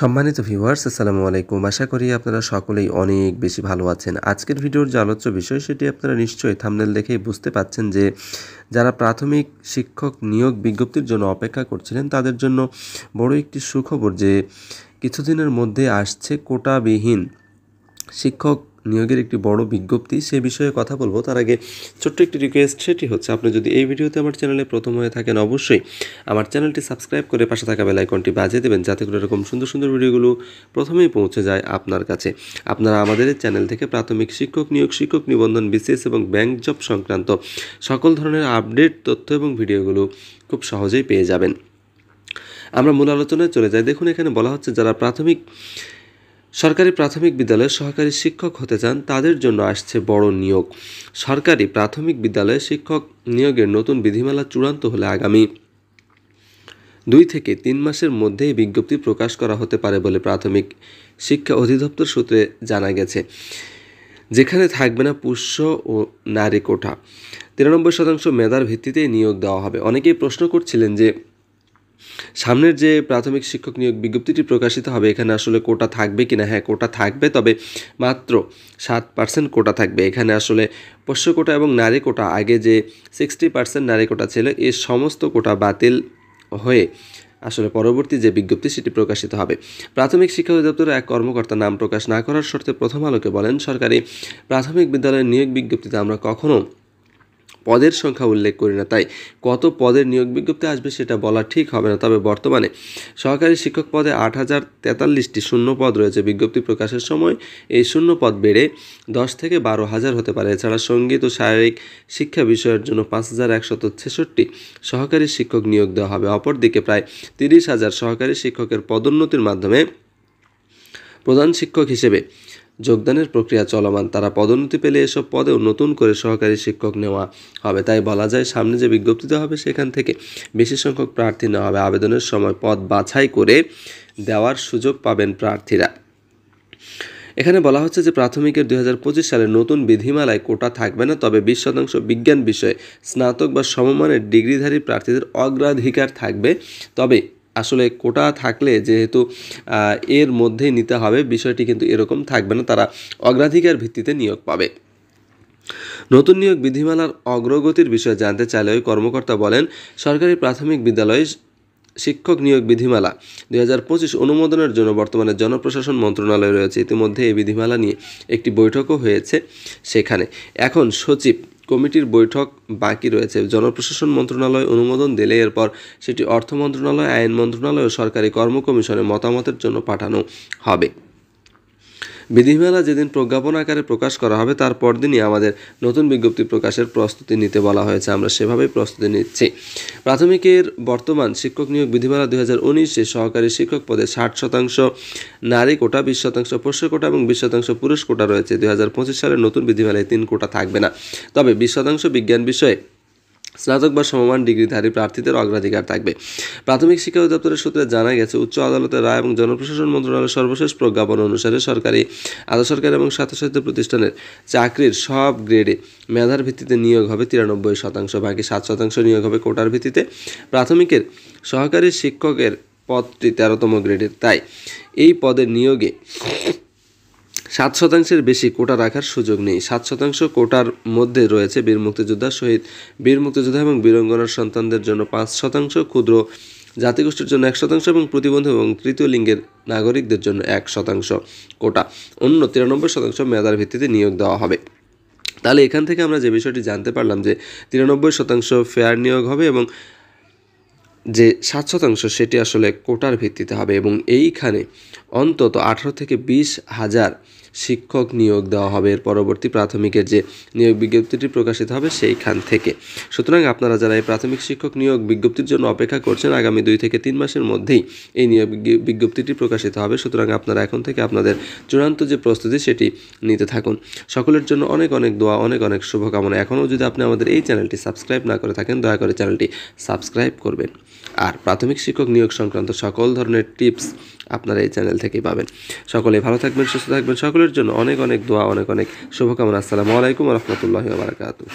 সম্মানিত ভিউয়ার্স, আসসালামু আলাইকুম। আশা করি আপনারা সকলেই অনেক বেশি ভালো আছেন। আজকের ভিডিওর যে আলোচ্য বিষয় সেটি আপনারা নিশ্চয়ই থাম্বনেল দেখেই বুঝতে পাচ্ছেন যে যারা প্রাথমিক শিক্ষক নিয়োগ বিজ্ঞপ্তির জন্য অপেক্ষা করছিলেন তাদের জন্য বড় একটি সুখবর যে কিছুদিনের মধ্যে আসছে কোটাবিহীন শিক্ষক নিয়োগের একটি বড় বিজ্ঞপ্তি। সে বিষয়ে কথা বলবো। তার আগে ছোট্ট একটি রিকোয়েস্ট, সেটি হচ্ছে আপনি যদি এই ভিডিওতে আমার চ্যানেলে প্রথম হয়ে থাকেন অবশ্যই আমার চ্যানেলটি সাবস্ক্রাইব করে পাশে থাকা বেল আইকনটি বাজিয়ে দেবেন, যাতে করে এরকম সুন্দর সুন্দর ভিডিওগুলো প্রথমেই পৌঁছে যায় আপনার কাছে। আপনারা আমাদের এই চ্যানেল থেকে প্রাথমিক শিক্ষক নিয়োগ, শিক্ষক নিবন্ধন, বিসিএস এবং ব্যাংক জব সংক্রান্ত সকল ধরনের আপডেট তথ্য এবং ভিডিওগুলো খুব সহজেই পেয়ে যাবেন। আমরা মূল আলোচনায় চলে যাই। দেখুন, এখানে বলা হচ্ছে যারা সরকারি প্রাথমিক বিদ্যালয়ে সহকারী শিক্ষক হতে চান তাদের জন্য আসছে বড় নিয়োগ। সরকারি প্রাথমিক বিদ্যালয়ে শিক্ষক নিয়োগের নতুন বিধিমালা চূড়ান্ত হলে আগামী 2 থেকে 3 মাসের মধ্যেই বিজ্ঞপ্তি প্রকাশ করা হতে পারে বলে প্রাথমিক শিক্ষা অধিদপ্তর সূত্রে জানা গেছে। যেখানে থাকবে না পুরুষ ও নারী কোটা, 93% মেধার ভিত্তিতেই নিয়োগ দেওয়া হবে। অনেকেই প্রশ্ন করছিলেন যে সামনের যে প্রাথমিক শিক্ষক নিয়োগ বিজ্ঞপ্তিটি প্রকাশিত হবে এখানে আসলে কোটা থাকবে কিনা। হ্যাঁ, কোটা থাকবে, তবে মাত্র 7% কোটা থাকবে। এখানে আসলে পোষ্য কোটা এবং নারী কোটা, আগে যে 60% নারী কোটা ছিল, এই সমস্ত কোটা বাতিল হয়ে আসলে পরবর্তী যে বিজ্ঞপ্তি সেটি প্রকাশিত হবে। প্রাথমিক শিক্ষা অধিদপ্তরের এক কর্মকর্তা নাম প্রকাশ না করার শর্তে প্রথম আলোকে বলেন, সরকারি প্রাথমিক বিদ্যালয়ের নিয়োগ বিজ্ঞপ্তিতে আমরা কখনো পদের সংখ্যা উল্লেখ করি না, তাই কত পদের নিয়োগ বিজ্ঞপ্তি আসবে সেটা বলা ঠিক হবে না। তবে বর্তমানে সহকারী শিক্ষক পদে 8,043টি শূন্য পদ রয়েছে। বিজ্ঞপ্তি প্রকাশের সময় এই শূন্য পদ বেড়ে 10 থেকে 12,000 হতে পারে। এছাড়া সঙ্গীত ও শারীরিক শিক্ষা বিষয়ের জন্য 5,166 সহকারী শিক্ষক নিয়োগ দেওয়া হবে। অপরদিকে প্রায় 30,000 সহকারী শিক্ষকের পদোন্নতির মাধ্যমে প্রধান শিক্ষক হিসেবে যোগদানের প্রক্রিয়া চলমান। তারা পদোন্নতি পেলে এসব পদেও নতুন করে সহকারী শিক্ষক নেওয়া হবে। তাই বলা যায় সামনে যে বিজ্ঞপ্তি দেওয়া হবে সেখান থেকে বেশি সংখ্যক প্রার্থী নেওয়া হবে। আবেদনের সময় পদ বাছাই করে দেওয়ার সুযোগ পাবেন প্রার্থীরা। এখানে বলা হচ্ছে যে প্রাথমিকের 2025 সালের নতুন বিধিমালায় কোটা থাকবে না, তবে 20% বিজ্ঞান বিষয়ে স্নাতক বা সমমানের ডিগ্রিধারী প্রার্থীদের অগ্রাধিকার থাকবে। তবে আসলে কোটা থাকলে যেহেতু এর মধ্যেই নিতে হবে, বিষয়টি কিন্তু এরকম থাকবে না, তারা অগ্রাধিকার ভিত্তিতে নিয়োগ পাবে। নতুন নিয়োগ বিধিমালার অগ্রগতির বিষয়ে জানতে চাইলে ওই কর্মকর্তা বলেন, সরকারি প্রাথমিক বিদ্যালয়ে শিক্ষক নিয়োগ বিধিমালা 2025 অনুমোদনের জন্য বর্তমানে জনপ্রশাসন মন্ত্রণালয় রয়েছে। ইতিমধ্যে এই বিধিমালা নিয়ে একটি বৈঠকও হয়েছে। সেখানে এখন সচিব কমিটির বৈঠক বাকি রয়েছে। জনপ্রশাসন মন্ত্রণালয় অনুমোদন দিলে এরপর সেটি অর্থ মন্ত্রণালয়, আইন মন্ত্রণালয় ও সরকারি কর্ম কমিশনে মতামতের জন্য পাঠানো হবে। বিধিমালা যেদিন প্রজ্ঞাপন আকারে প্রকাশ করা হবে তার পরদিনই আমাদের নতুন বিজ্ঞপ্তি প্রকাশের প্রস্তুতি নিতে বলা হয়েছে। আমরা সেভাবেই প্রস্তুতি নিচ্ছি। প্রাথমিকের বর্তমান শিক্ষক নিয়োগ বিধিমালা 2019-এ সহকারী শিক্ষক পদে 60% নারী কোটা, 20% পোষ্য কোটা এবং 20% পুরুষ কোটা রয়েছে। 2025 সালের নতুন বিধিমালায় 3 কোটা থাকবে না, তবে 20% বিজ্ঞান বিষয়ে স্নাতক বা সমমান ডিগ্রিধারী প্রার্থীদের অগ্রাধিকার থাকবে। প্রাথমিক শিক্ষা অধিদপ্তরের সূত্রে জানা গেছে, উচ্চ আদালতের রায় এবং জনপ্রশাসন মন্ত্রণালয়ের সর্বশেষ প্রজ্ঞাপন অনুসারে সরকারি, আধা সরকারি এবং স্বায়ত্তশাসিত প্রতিষ্ঠানের চাকরির সব গ্রেডে মেধার ভিত্তিতে নিয়োগ হবে 93%, বাকি 7% নিয়োগ হবে কোটার ভিত্তিতে। প্রাথমিকের সহকারী শিক্ষকের পদটি 13তম গ্রেডের, তাই এই পদের নিয়োগে 7% বেশি কোটা রাখার সুযোগ নেই। 7% কোটার মধ্যে রয়েছে বীর মুক্তিযোদ্ধা, শহীদ বীর মুক্তিযোদ্ধা এবং বীরাঙ্গনার সন্তানদের জন্য 5%, ক্ষুদ্র জাতিগোষ্ঠীর জন্য 1% এবং প্রতিবন্ধী এবং তৃতীয় লিঙ্গের নাগরিকদের জন্য 1% কোটা। অন্য 93% মেধার ভিত্তিতে নিয়োগ দেওয়া হবে। তাহলে এখান থেকে আমরা যে বিষয়টি জানতে পারলাম যে 93% ফেয়ার নিয়োগ হবে এবং যে 7% সেটি আসলে কোটার ভিত্তিতে হবে এবং এইখানে অন্তত 18 থেকে 20 হাজার শিক্ষক নিয়োগ দেওয়া হবে এর পরবর্তী প্রাথমিকের যে নিয়োগ বিজ্ঞপ্তিটি প্রকাশিত হবে সেইখান থেকে। সুতরাং আপনারা যারা এই প্রাথমিক শিক্ষক নিয়োগ বিজ্ঞপ্তির জন্য অপেক্ষা করছেন, আগামী 2 থেকে 3 মাসের মধ্যেই এই নিয়োগ বিজ্ঞপ্তিটি প্রকাশিত হবে। সুতরাং আপনারা এখন থেকে আপনাদের চূড়ান্ত যে প্রস্তুতি সেটি নিতে থাকুন। সকলের জন্য অনেক অনেক দোয়া, অনেক অনেক শুভকামনা। এখনও যদি আপনি আমাদের এই চ্যানেলটি সাবস্ক্রাইব না করে থাকেন, দয়া করে চ্যানেলটি সাবস্ক্রাইব করবেন। আর প্রাথমিক শিক্ষক নিয়োগ সংক্রান্ত সকল ধরনের টিপস আপনারা এই চ্যানেল থেকেই পাবেন। সকলে ভালো থাকবেন, সুস্থ থাকবেন। সকলের জন্য অনেক অনেক দোয়া, অনেক অনেক শুভকামনা। আসসালামু আলাইকুম ওয়া রাহমাতুল্লাহি ওয়া বারাকাতুহু।